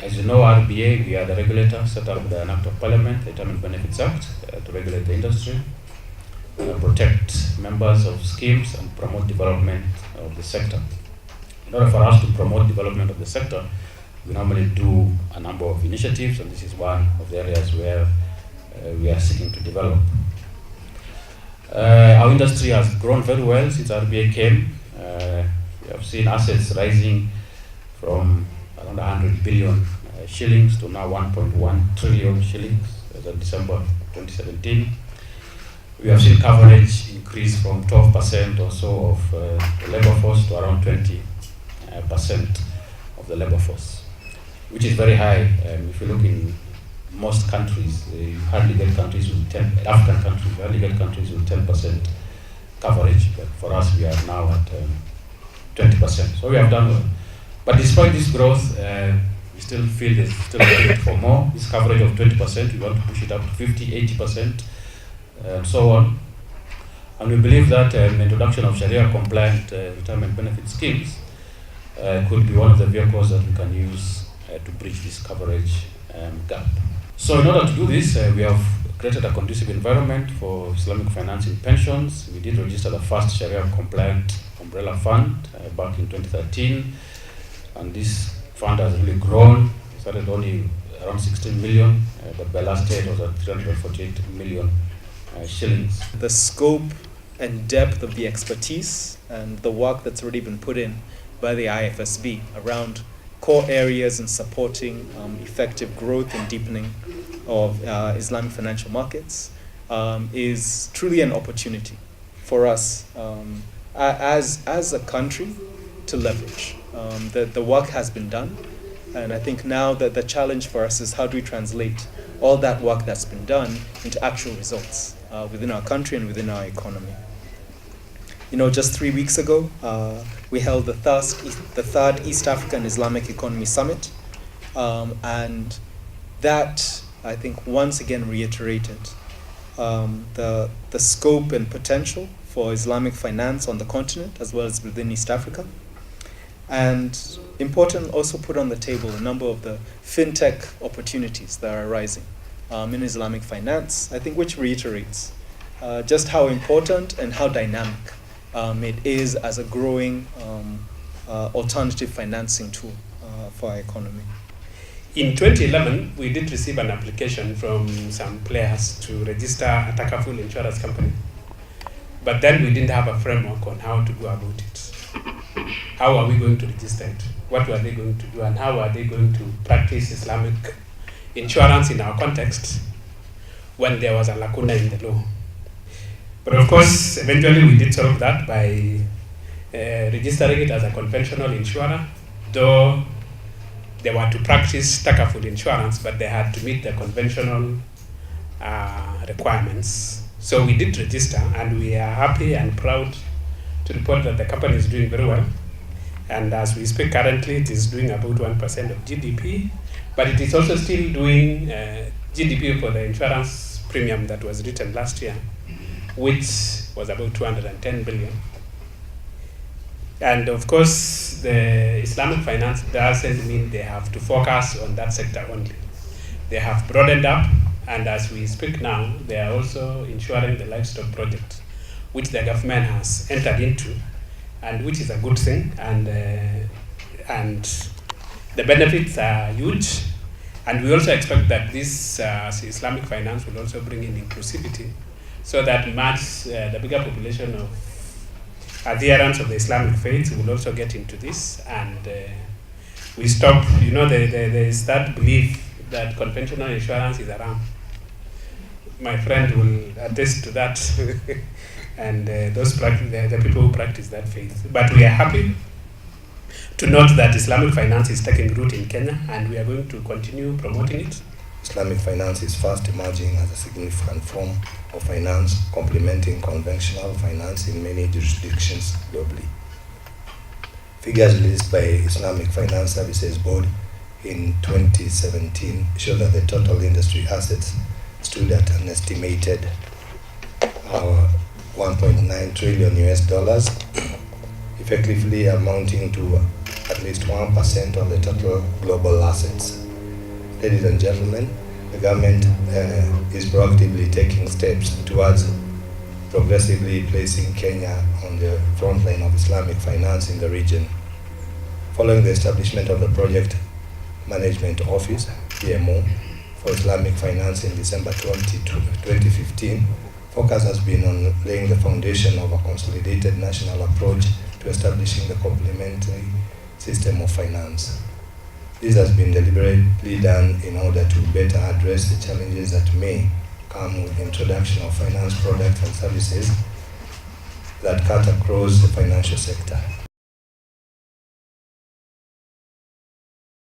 As you know, RBA, we are the regulator set up by an Act of Parliament, the Retirement Benefits Act, to regulate the industry, protect members of schemes, and promote development of the sector. In order for us to promote development of the sector, we normally do a number of initiatives, and this is one of the areas where we are seeking to develop. Our industry has grown very well since RBA came. We have seen assets rising from around 100 billion shillings to now 1.1 trillion shillings as of December 2017. We have seen coverage increase from 12% or so of the labor force to around 20% of the labor force, which is very high. If you look in most countries, you hardly get countries with 10, African countries, you hardly get countries with 10% coverage, but for us we are now at 20%. So we have done well. But despite this growth, we still feel there's still a need for more. This coverage of 20%, we want to push it up to 50, 80%, and so on. And we believe that the introduction of Sharia-compliant retirement benefit schemes could be one of the vehicles that we can use to bridge this coverage gap. So in order to do this, we have created a conducive environment for Islamic finance in pensions. We did register the first Sharia-compliant umbrella fund back in 2013, and this fund has really grown. It started only around 16 million, but by last year it was at 348 million shillings. The scope and depth of the expertise and the work that's already been put in by the IFSB around core areas in supporting effective growth and deepening of Islamic financial markets is truly an opportunity for us as a country to leverage. The work has been done, and I think now that the challenge for us is how do we translate all that work that's been done into actual results within our country and within our economy. You know, just 3 weeks ago, we held the third East African Islamic Economy Summit, and that, I think, once again reiterated the scope and potential for Islamic finance on the continent as well as within East Africa. And important, also put on the table a number of the fintech opportunities that are arising in Islamic finance, I think, which reiterates just how important and how dynamic it is as a growing alternative financing tool for our economy. In 2011, we did receive an application from some players to register a Takaful insurance company. But then we didn't have a framework on how to go about it. How are we going to register it? What were they going to do? And how are they going to practice Islamic insurance in our context when there was a lacuna in the law? But of course, eventually we did solve that by registering it as a conventional insurer, though they were to practice Takaful insurance, but they had to meet the conventional requirements. So we did register, and we are happy and proud to report that the company is doing very well. And as we speak currently, it is doing about 1% of GDP, but it is also still doing GDP for the insurance premium that was written last year, which was about 210 billion. And of course, the Islamic finance doesn't mean they have to focus on that sector only. They have broadened up, and as we speak now, they are also insuring the livestock project, which the government has entered into, and which is a good thing, and the benefits are huge. And we also expect that this Islamic finance will also bring in inclusivity, so that much the bigger population of adherents of the Islamic faith will also get into this, and we stop, there is that belief that conventional insurance is around. My friend will attest to that, and the people who practice that faith. But we are happy to note that Islamic finance is taking root in Kenya, and we are going to continue promoting it. Islamic finance is fast emerging as a significant form of finance, complementing conventional finance in many jurisdictions globally. Figures released by Islamic Finance Services Board in 2017 show that the total industry assets stood at an estimated $1.9 trillion US, effectively amounting to at least 1% of the total global assets. Ladies and gentlemen, the government is proactively taking steps towards progressively placing Kenya on the front line of Islamic finance in the region. Following the establishment of the Project Management Office, PMO, for Islamic finance in December 2015, focus has been on laying the foundation of a consolidated national approach to establishing the complementary system of finance. This has been deliberately done in order to better address the challenges that may come with the introduction of finance products and services that cut across the financial sector.